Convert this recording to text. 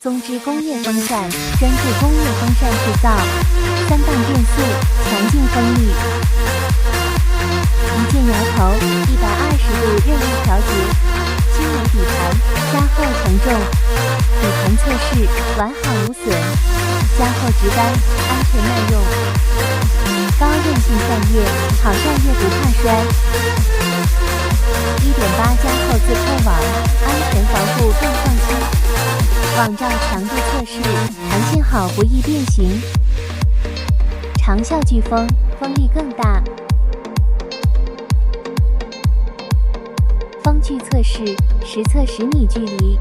宗之工业风扇专注工业风扇制造，3档变速，强劲风力，一键摇头，120度任意调节，轻柔底盘，加厚承重，底盘测试完好无损，加厚直杆，安全耐用，高韧性扇叶，好扇叶不怕摔。1.8加厚自扣网，安全防护更放心。网罩强度测试，弹性好不易变形，长效飓风，风力更大。风距测试，实测10米距离。